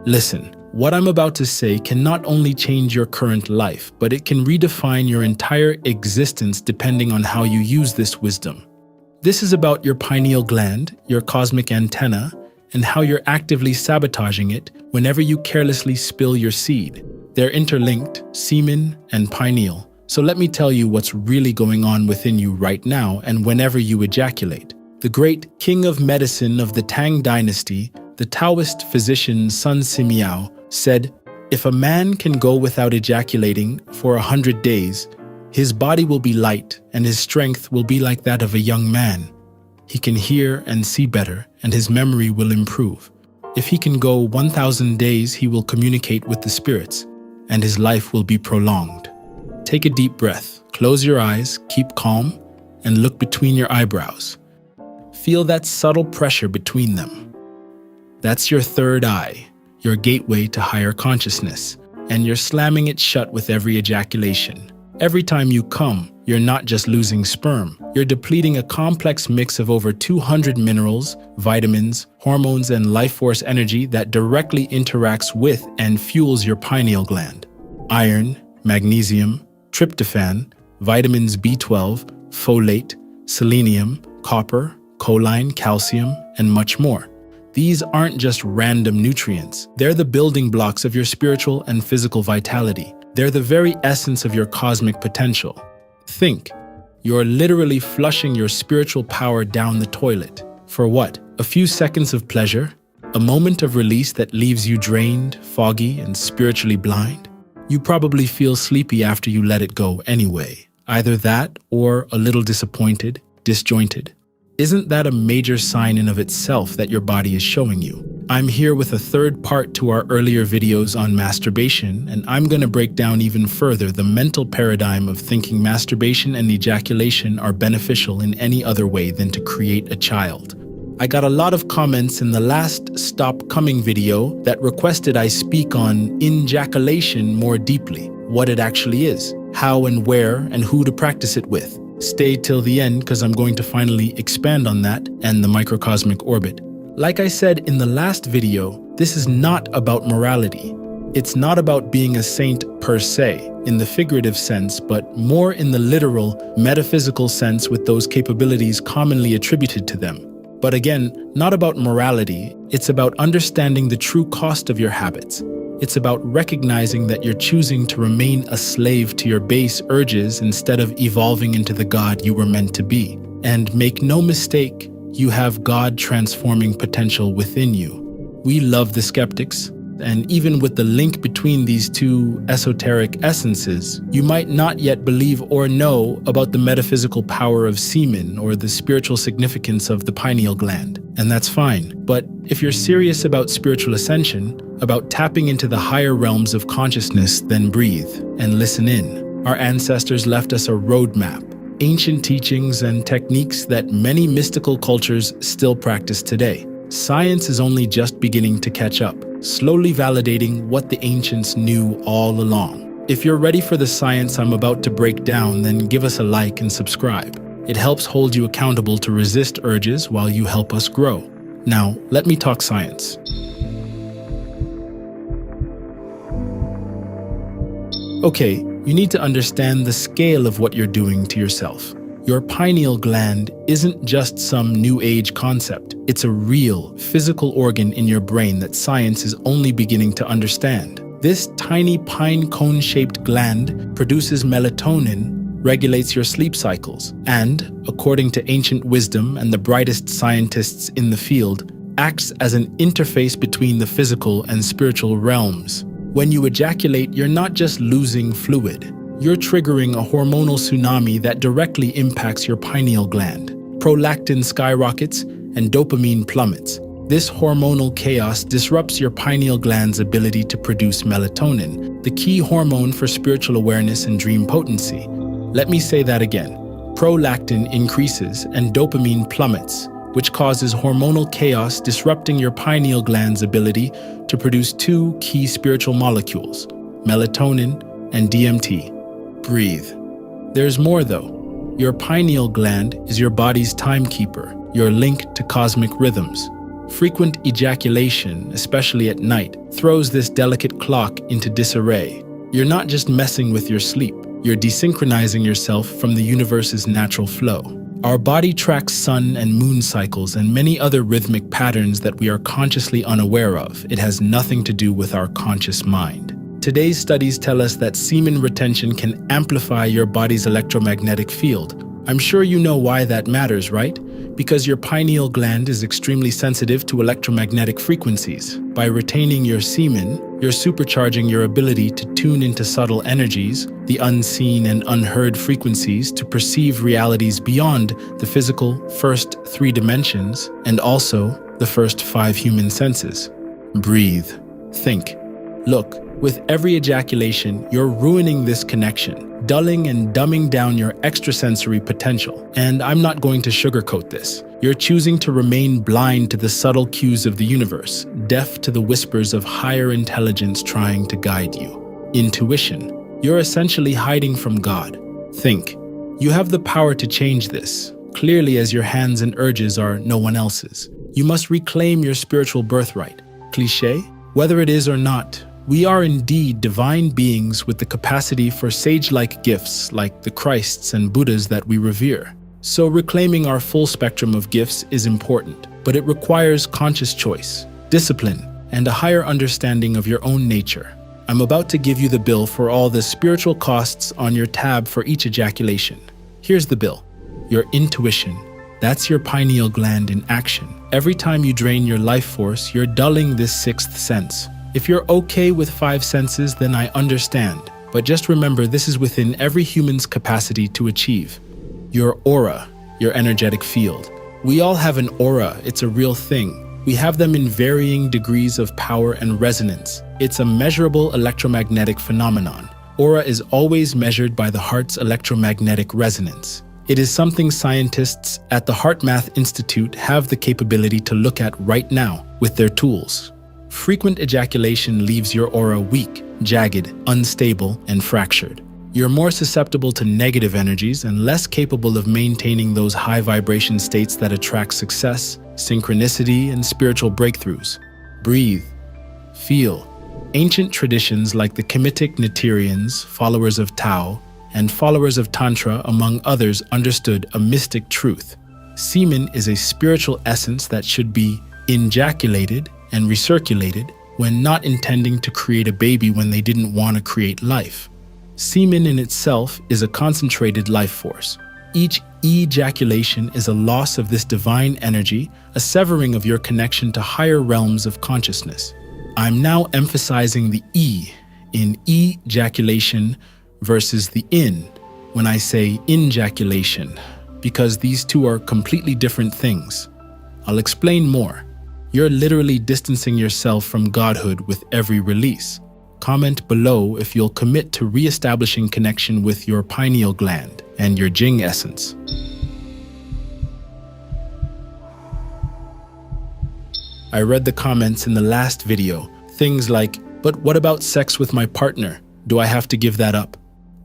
Listen, what I'm about to say can not only change your current life, but it can redefine your entire existence depending on how you use this wisdom. This is about your pineal gland, your cosmic antenna, and how you're actively sabotaging it whenever you carelessly spill your seed. They're interlinked, semen and pineal. So let me tell you what's really going on within you right now and whenever you ejaculate. The great king of medicine of the Tang dynasty, the Taoist physician Sun Simiao, said, "If a man can go without ejaculating for 100 days, his body will be light and his strength will be like that of a young man. He can hear and see better and his memory will improve. If he can go 1,000 days, he will communicate with the spirits and his life will be prolonged." Take a deep breath, close your eyes, keep calm, and look between your eyebrows. Feel that subtle pressure between them. That's your third eye, your gateway to higher consciousness, and you're slamming it shut with every ejaculation. Every time you come, you're not just losing sperm, you're depleting a complex mix of over 200 minerals, vitamins, hormones, and life force energy that directly interacts with and fuels your pineal gland. Iron, magnesium, tryptophan, vitamins B12, folate, selenium, copper, choline, calcium, and much more. These aren't just random nutrients. They're the building blocks of your spiritual and physical vitality. They're the very essence of your cosmic potential. Think, you're literally flushing your spiritual power down the toilet. For what? A few seconds of pleasure? A moment of release that leaves you drained, foggy, and spiritually blind? You probably feel sleepy after you let it go anyway. Either that or a little disappointed, disjointed. Isn't that a major sign in of itself that your body is showing you? I'm here with a third part to our earlier videos on masturbation, and I'm going to break down even further the mental paradigm of thinking masturbation and ejaculation are beneficial in any other way than to create a child. I got a lot of comments in the last Stop Coming video that requested I speak on ejaculation more deeply, what it actually is, how and where and who to practice it with. Stay till the end because I'm going to finally expand on that and the microcosmic orbit. Like I said in the last video, this is not about morality. It's not about being a saint per se, in the figurative sense, but more in the literal, metaphysical sense with those capabilities commonly attributed to them. But again, not about morality, it's about understanding the true cost of your habits. It's about recognizing that you're choosing to remain a slave to your base urges instead of evolving into the God you were meant to be. And make no mistake, you have God transforming potential within you. We love the skeptics, and even with the link between these two esoteric essences, you might not yet believe or know about the metaphysical power of semen or the spiritual significance of the pineal gland. And that's fine. But if you're serious about spiritual ascension, about tapping into the higher realms of consciousness, then breathe and listen in. Our ancestors left us a roadmap, ancient teachings and techniques that many mystical cultures still practice today. Science is only just beginning to catch up, slowly validating what the ancients knew all along. If you're ready for the science I'm about to break down, then give us a like and subscribe. It helps hold you accountable to resist urges while you help us grow. Now, let me talk science. Okay, you need to understand the scale of what you're doing to yourself. Your pineal gland isn't just some new age concept. It's a real, physical organ in your brain that science is only beginning to understand. This tiny pine cone-shaped gland produces melatonin, regulates your sleep cycles, and, according to ancient wisdom and the brightest scientists in the field, acts as an interface between the physical and spiritual realms. When you ejaculate, you're not just losing fluid. You're triggering a hormonal tsunami that directly impacts your pineal gland. Prolactin skyrockets and dopamine plummets. This hormonal chaos disrupts your pineal gland's ability to produce melatonin, the key hormone for spiritual awareness and dream potency. Let me say that again. Prolactin increases and dopamine plummets, which causes hormonal chaos disrupting your pineal gland's ability to produce two key spiritual molecules, melatonin and DMT. Breathe. There's more though. Your pineal gland is your body's timekeeper, your link to cosmic rhythms. Frequent ejaculation, especially at night, throws this delicate clock into disarray. You're not just messing with your sleep, you're desynchronizing yourself from the universe's natural flow. Our body tracks sun and moon cycles and many other rhythmic patterns that we are consciously unaware of. It has nothing to do with our conscious mind. Today's studies tell us that semen retention can amplify your body's electromagnetic field. I'm sure you know why that matters, right? Because your pineal gland is extremely sensitive to electromagnetic frequencies. By retaining your semen, you're supercharging your ability to tune into subtle energies, the unseen and unheard frequencies, to perceive realities beyond the physical first 3 dimensions and also the first 5 human senses. Breathe. Think. Look. With every ejaculation, you're ruining this connection, dulling and dumbing down your extrasensory potential. And I'm not going to sugarcoat this. You're choosing to remain blind to the subtle cues of the universe, deaf to the whispers of higher intelligence trying to guide you. Intuition. You're essentially hiding from God. Think. You have the power to change this, clearly as your hands and urges are no one else's. You must reclaim your spiritual birthright. Cliché? Whether it is or not, we are indeed divine beings with the capacity for sage-like gifts like the Christs and Buddhas that we revere. So reclaiming our full spectrum of gifts is important, but it requires conscious choice, discipline, and a higher understanding of your own nature. I'm about to give you the bill for all the spiritual costs on your tab for each ejaculation. Here's the bill. Your intuition. That's your pineal gland in action. Every time you drain your life force, you're dulling this 6th sense. If you're okay with 5 senses, then I understand. But just remember, this is within every human's capacity to achieve. Your aura, your energetic field. We all have an aura, it's a real thing. We have them in varying degrees of power and resonance. It's a measurable electromagnetic phenomenon. Aura is always measured by the heart's electromagnetic resonance. It is something scientists at the HeartMath Institute have the capability to look at right now with their tools. Frequent ejaculation leaves your aura weak, jagged, unstable, and fractured. You're more susceptible to negative energies and less capable of maintaining those high vibration states that attract success, synchronicity, and spiritual breakthroughs. Breathe. Feel. Ancient traditions like the Kemetic Niterians, followers of Tao, and followers of Tantra, among others, understood a mystic truth. Semen is a spiritual essence that should be injaculated and recirculated when not intending to create a baby when they didn't want to create life. Semen in itself is a concentrated life force. Each ejaculation is a loss of this divine energy, a severing of your connection to higher realms of consciousness. I'm now emphasizing the E in ejaculation versus the in when I say injaculation, because these two are completely different things. I'll explain more. You're literally distancing yourself from godhood with every release. Comment below if you'll commit to re-establishing connection with your pineal gland and your Jing essence. I read the comments in the last video. Things like, but what about sex with my partner? Do I have to give that up?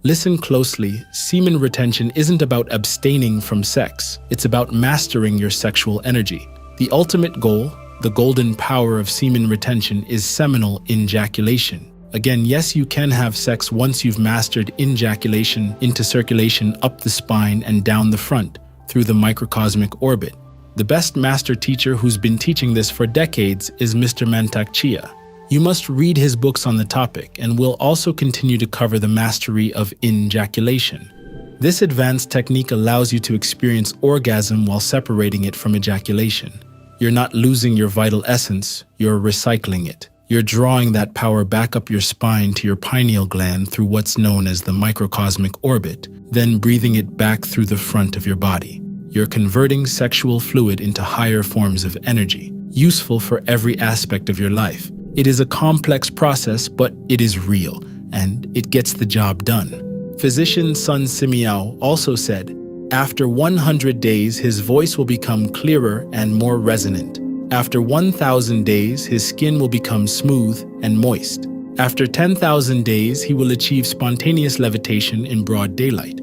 Listen closely. Semen retention isn't about abstaining from sex. It's about mastering your sexual energy. The ultimate goal, the golden power of semen retention, is seminal injaculation. Again, yes, you can have sex once you've mastered injaculation into circulation up the spine and down the front through the microcosmic orbit. The best master teacher who's been teaching this for decades is Mr. Mantak Chia. You must read his books on the topic, and we'll also continue to cover the mastery of injaculation. This advanced technique allows you to experience orgasm while separating it from ejaculation. You're not losing your vital essence, you're recycling it. You're drawing that power back up your spine to your pineal gland through what's known as the microcosmic orbit, then breathing it back through the front of your body. You're converting sexual fluid into higher forms of energy, useful for every aspect of your life. It is a complex process, but it is real, and it gets the job done. Physician Sun Simiao also said, after 100 days, his voice will become clearer and more resonant. After 1,000 days, his skin will become smooth and moist. After 10,000 days, he will achieve spontaneous levitation in broad daylight.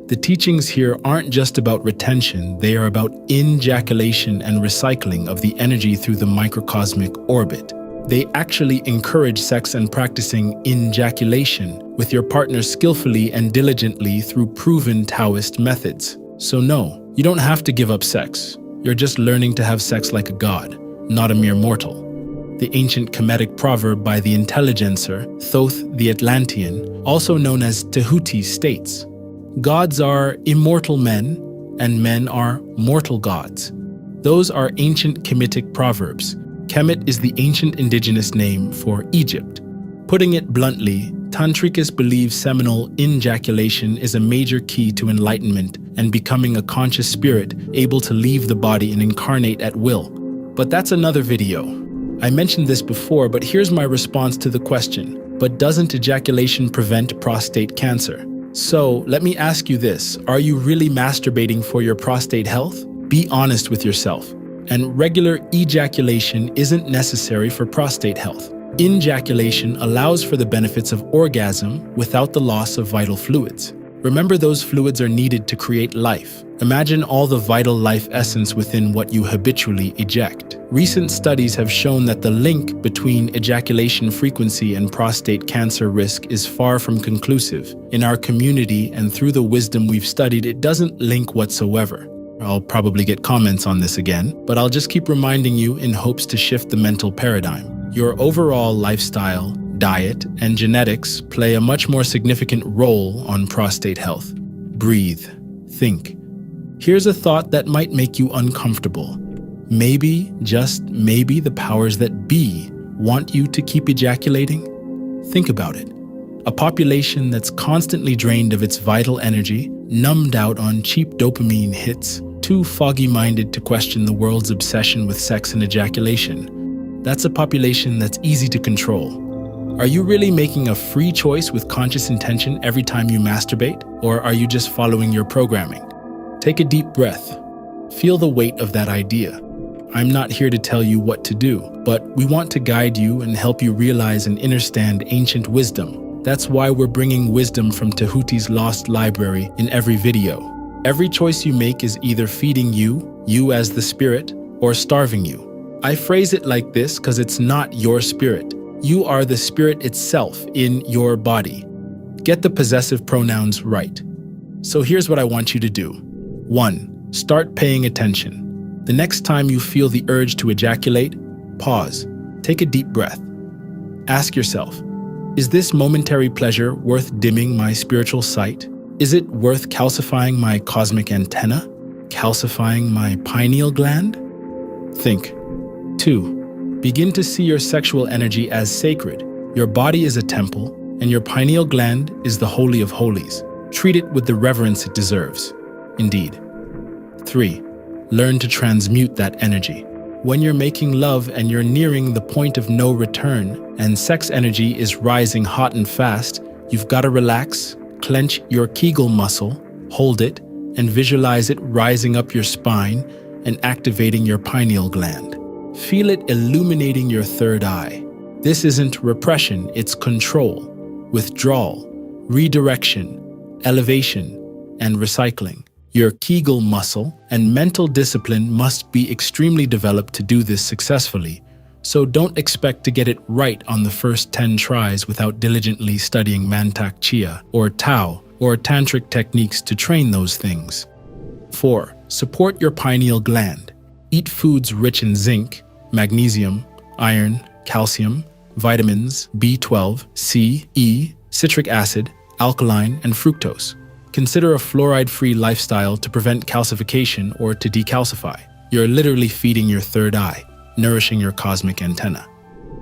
The teachings here aren't just about retention, they are about ejaculation and recycling of the energy through the microcosmic orbit. They actually encourage sex and practicing ejaculation with your partner skillfully and diligently through proven Taoist methods. So no, you don't have to give up sex. You're just learning to have sex like a god, not a mere mortal. The ancient Kemetic proverb by the intelligencer, Thoth the Atlantean, also known as Tehuti, states, "Gods are immortal men, and men are mortal gods." Those are ancient Kemetic proverbs. Kemet is the ancient indigenous name for Egypt. Putting it bluntly, Tantrikas believe seminal ejaculation is a major key to enlightenment and becoming a conscious spirit able to leave the body and incarnate at will. But that's another video. I mentioned this before, but here's my response to the question. But doesn't ejaculation prevent prostate cancer? So, let me ask you this. Are you really masturbating for your prostate health? Be honest with yourself. And regular ejaculation isn't necessary for prostate health. Ejaculation allows for the benefits of orgasm without the loss of vital fluids. Remember, those fluids are needed to create life. Imagine all the vital life essence within what you habitually eject. Recent studies have shown that the link between ejaculation frequency and prostate cancer risk is far from conclusive. In our community and through the wisdom we've studied, it doesn't link whatsoever. I'll probably get comments on this again, but I'll just keep reminding you in hopes to shift the mental paradigm. Your overall lifestyle, diet, and genetics play a much more significant role on prostate health. Breathe. Think. Here's a thought that might make you uncomfortable. Maybe, just maybe, the powers that be want you to keep ejaculating? Think about it. A population that's constantly drained of its vital energy, numbed out on cheap dopamine hits, too foggy-minded to question the world's obsession with sex and ejaculation. That's a population that's easy to control. Are you really making a free choice with conscious intention every time you masturbate, or are you just following your programming? Take a deep breath. Feel the weight of that idea. I'm not here to tell you what to do, but we want to guide you and help you realize and understand ancient wisdom. That's why we're bringing wisdom from Tehuti's lost library in every video. Every choice you make is either feeding you as the spirit, or starving you. I phrase it like this because it's not your spirit. You are the spirit itself in your body. Get the possessive pronouns right. So here's what I want you to do. 1. Start paying attention. The next time you feel the urge to ejaculate, pause. Take a deep breath. Ask yourself, is this momentary pleasure worth dimming my spiritual sight? Is it worth calcifying my cosmic antenna? Calcifying my pineal gland? Think. 2. Begin to see your sexual energy as sacred. Your body is a temple, and your pineal gland is the holy of holies. Treat it with the reverence it deserves. Indeed. 3. Learn to transmute that energy. When you're making love and you're nearing the point of no return, and sex energy is rising hot and fast, you've got to relax, clench your Kegel muscle, hold it, and visualize it rising up your spine and activating your pineal gland. Feel it illuminating your third eye. This isn't repression, it's control, withdrawal, redirection, elevation, and recycling. Your Kegel muscle and mental discipline must be extremely developed to do this successfully, so don't expect to get it right on the first 10 tries without diligently studying Mantak Chia or Tao or Tantric techniques to train those things. 4. Support your pineal gland. Eat foods rich in zinc, magnesium, iron, calcium, vitamins B12, C, E, citric acid, alkaline, and fructose. Consider a fluoride-free lifestyle to prevent calcification or to decalcify. You're literally feeding your third eye, nourishing your cosmic antenna.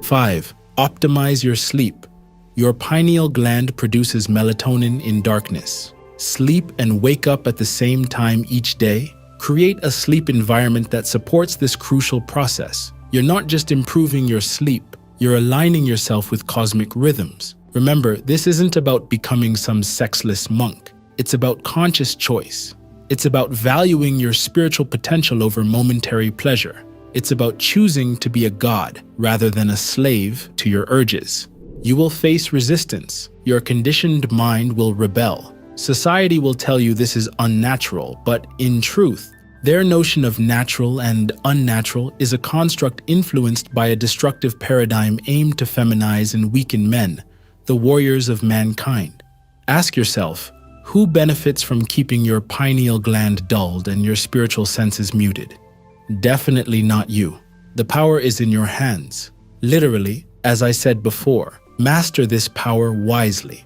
5. Optimize your sleep. Your pineal gland produces melatonin in darkness. Sleep and wake up at the same time each day. Create a sleep environment that supports this crucial process. You're not just improving your sleep, you're aligning yourself with cosmic rhythms. Remember, this isn't about becoming some sexless monk. It's about conscious choice. It's about valuing your spiritual potential over momentary pleasure. It's about choosing to be a god rather than a slave to your urges. You will face resistance. Your conditioned mind will rebel. Society will tell you this is unnatural, but in truth, their notion of natural and unnatural is a construct influenced by a destructive paradigm aimed to feminize and weaken men, the warriors of mankind. Ask yourself, who benefits from keeping your pineal gland dulled and your spiritual senses muted? Definitely not you. The power is in your hands. Literally, as I said before, master this power wisely.